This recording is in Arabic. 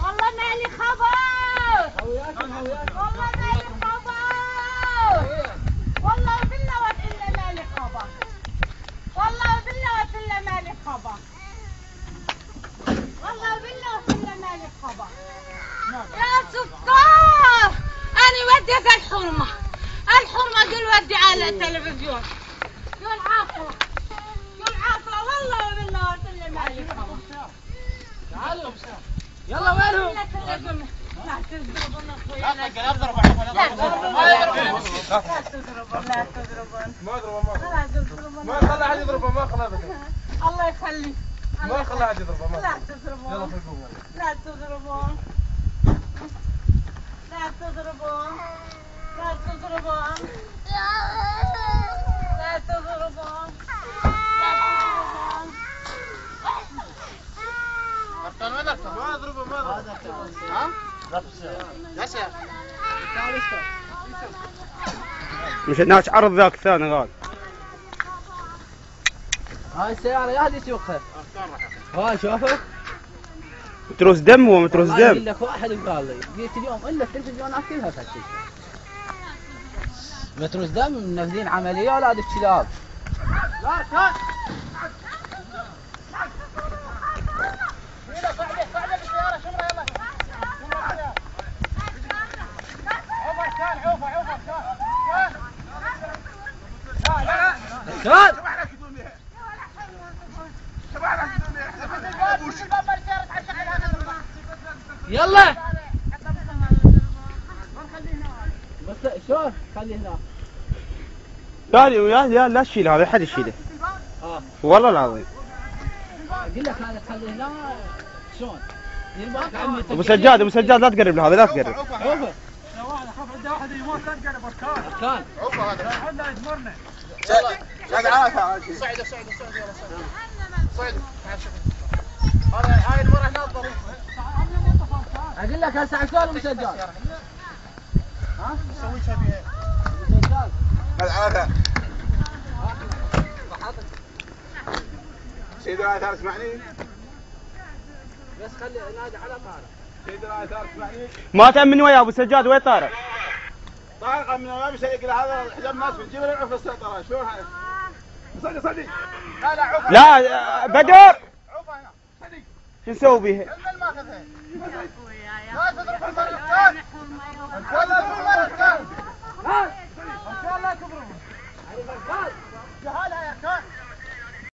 والله مالي خبر. والله مالي خبر. والله بالله وإلا مالي خبر. والله بالله وإلا مالي خبر. والله بالله وإلا مالي خبر. يا ستار أنا وديت الحرمة. الحرمة دول ودي على التلفزيون. يا العافية. يا العافية والله بالله وإلا مالي خبر. تعالوا يلا وينهم؟ لا تضربون لا تضربون اخوي. لا تضربون ما خلى احد يضربه ما خلى ابدا. الله يخليك. ما خلى احد يضربه ما لا تضربون. يلا خذوه. لا تضربون. لا تضربون. لا تضربون. لا تضربون. أرطان وين أرطان؟ ما أضربه ما أضربه. ها؟ ياسر. مش الناس عرض ذاك الثاني غال. هاي السيارة يا هذه سوقها. هاي شوفه. متروس دم هو متروس دم. قال لك واحد قال لي جيت اليوم الا التلفزيونات كلها فتش. متروس دم منفذين عملية ولا هذا الكلاب. لا تعال. تعال. يلا. بس شوف خليه هنا. لا تشيل هذا حد يشيله. والله العظيم. اقول لك هذا خليه هنا شلون؟ ابو سجاد لا تقرب له هذا لا تقرب. عوفه. خاف عنده واحد يموت لا تقرب اركان. اركان. عوفه هذا. عندنا يدمرنا. صعدوا صعدوا هاي المرة هنا الضريح. اقول لك هسه عشان مسجل. ها؟ نسوي شبيه. مسجل. العافية. سيد العثار اسمعني. بس خلي نادي على طارق. سيد العثار اسمعني. ما تأمن ويا ابو سجاد وين طارق؟ طارق من الامام يسلك هذا حجاب ناس في الجبل يعرف السيطرة شلون هاي؟ صدق. لا عوفه. لا بدر. عوفه هنا. صدق. شو نسوي بيها؟ الماخذها. لا تضرب الاركان. ولا الاركان. لا تضربوا.